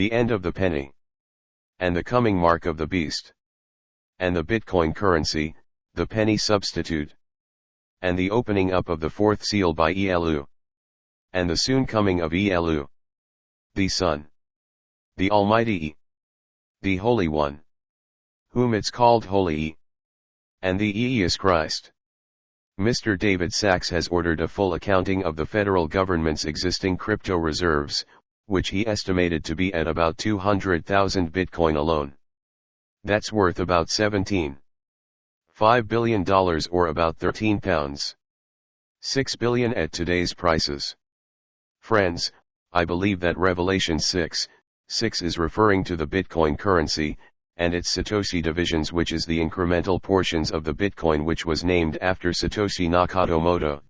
the end of the penny, and the coming mark of the beast, and the Bitcoin currency, the penny substitute, and the opening up of the fourth seal by Elu'hymn, and the soon coming of Elu'hymn, the Son, the Almighty, the Holy One, whom it's called Holy, and the is Christ. Mr. David Sachs has ordered a full accounting of the federal government's existing crypto reserves, which he estimated to be at about 200,000 Bitcoin alone. That's worth about $17.5 billion or about £13.6 billion at today's prices. Friends, I believe that Revelation 6:6 is referring to the Bitcoin currency, and its Satoshi divisions, which is the incremental portions of the Bitcoin, which was named after Satoshi Nakamoto,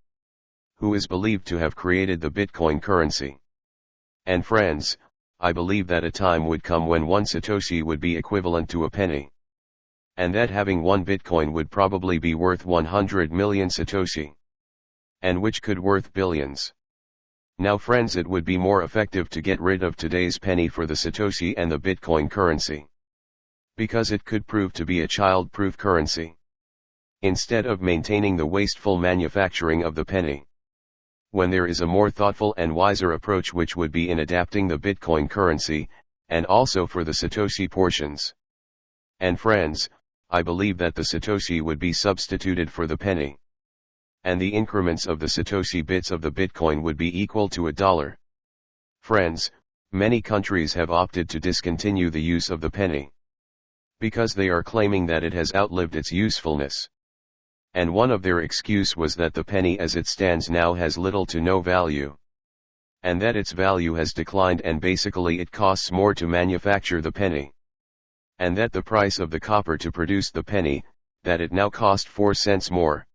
who is believed to have created the Bitcoin currency. And friends, I believe that a time would come when one Satoshi would be equivalent to a penny, and that having one Bitcoin would probably be worth 100 million Satoshi, and which could worth billions. Now friends, it would be more effective to get rid of today's penny for the Satoshi and the Bitcoin currency, because it could prove to be a child-proof currency, instead of maintaining the wasteful manufacturing of the penny, when there is a more thoughtful and wiser approach, which would be in adapting the Bitcoin currency, and also for the Satoshi portions. And friends, I believe that the Satoshi would be substituted for the penny, and the increments of the Satoshi bits of the Bitcoin would be equal to $1. Friends, many countries have opted to discontinue the use of the penny, because they are claiming that it has outlived its usefulness. And one of their excuse was that the penny as it stands now has little to no value, and that its value has declined, and basically it costs more to manufacture the penny, and that the price of the copper to produce the penny, that it now cost 4 cents more.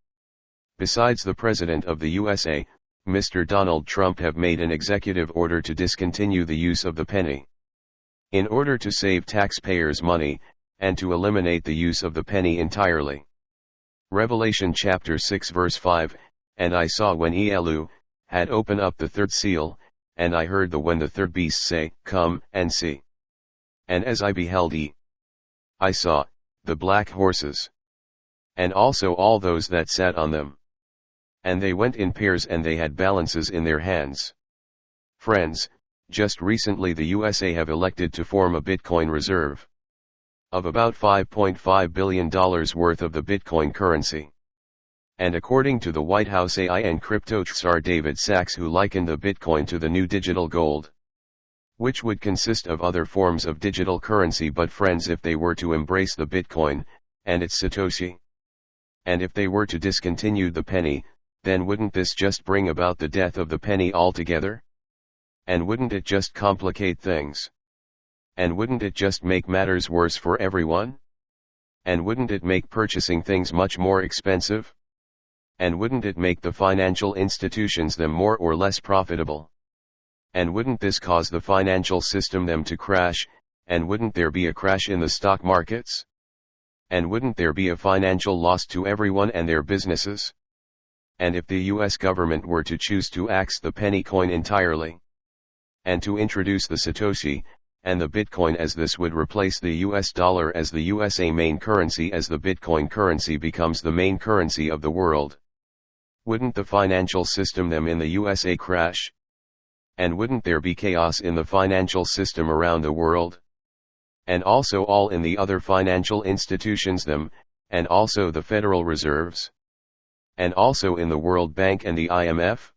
Besides, the President of the USA, Mr. Donald Trump, have made an executive order to discontinue the use of the penny, in order to save taxpayers' money, and to eliminate the use of the penny entirely. Revelation chapter 6 verse 5, And I saw when Elu'hymn had opened up the third seal, and I heard when the third beast say, Come and see. And as I beheld I saw the black horses, and also all those that sat on them. And they went in pairs, and they had balances in their hands. Friends, just recently the USA have elected to form a Bitcoin reserve of about $5.5 billion worth of the Bitcoin currency. And according to the White House AI and crypto czar David Sachs, who likened the Bitcoin to the new digital gold, which would consist of other forms of digital currency. But friends, if they were to embrace the Bitcoin, and its Satoshi, and if they were to discontinue the penny, then wouldn't this just bring about the death of the penny altogether? And wouldn't it just complicate things? And wouldn't it just make matters worse for everyone? And wouldn't it make purchasing things much more expensive? And wouldn't it make the financial institutions them more or less profitable? And wouldn't this cause the financial system them to crash, and wouldn't there be a crash in the stock markets? And wouldn't there be a financial loss to everyone and their businesses? And if the US government were to choose to axe the penny coin entirely, and to introduce the Satoshi, and the Bitcoin, as this would replace the US dollar as the USA main currency, as the Bitcoin currency becomes the main currency of the world, wouldn't the financial system them in the USA crash? And wouldn't there be chaos in the financial system around the world? And also all in the other financial institutions them, and also the Federal Reserves? And also in the World Bank and the IMF?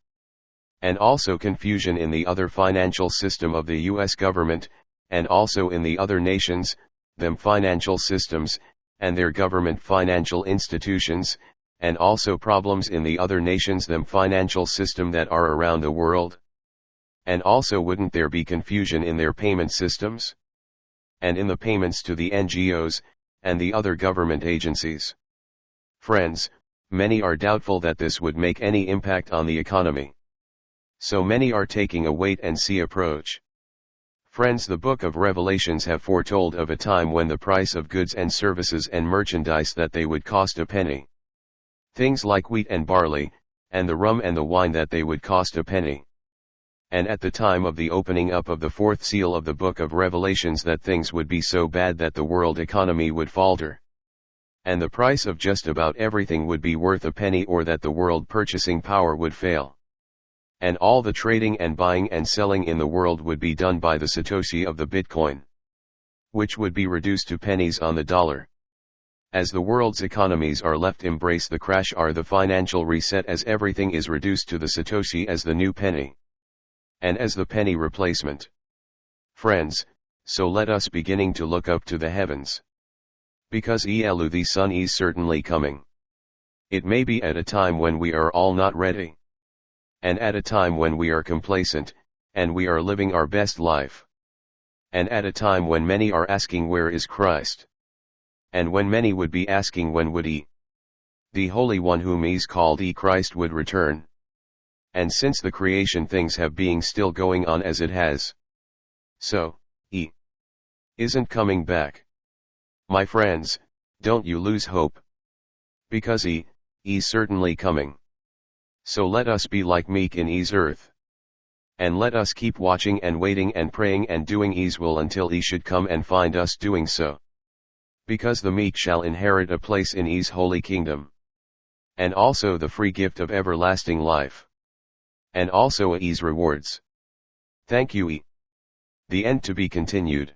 And also confusion in the other financial system of the US government, and also in the other nations, them financial systems, and their government financial institutions, and also problems in the other nations them financial system that are around the world? And also wouldn't there be confusion in their payment systems? And in the payments to the NGOs, and the other government agencies? Friends, many are doubtful that this would make any impact on the economy. So many are taking a wait-and-see approach. Friends, the book of Revelations have foretold of a time when the price of goods and services and merchandise that they would cost a penny. Things like wheat and barley, and the rum and the wine, that they would cost a penny. and at the time of the opening up of the fourth seal of the book of Revelations that things would be so bad that the world economy would falter. And the price of just about everything would be worth a penny, or that the world purchasing power would fail. And all the trading and buying and selling in the world would be done by the Satoshi of the Bitcoin, which would be reduced to pennies on the dollar. As the world's economies are left embrace the crash or the financial reset, as everything is reduced to the Satoshi as the new penny, and as the penny replacement. Friends, so let us beginning to look up to the heavens. Because Elu the sun is certainly coming. It may be at a time when we are all not ready. And at a time when we are complacent, and we are living our best life. And at a time when many are asking where is Christ? And when many would be asking when would he, the Holy One whom is called Christ, would return. And since the creation things have being still going on as it has, so, he isn't coming back. My friends, don't you lose hope. Because he's certainly coming. So let us be like meek in his earth. And let us keep watching and waiting and praying and doing his will until he should come and find us doing so. Because the meek shall inherit a place in his holy kingdom. And also the free gift of everlasting life. And also his rewards. Thank you. The end to be continued.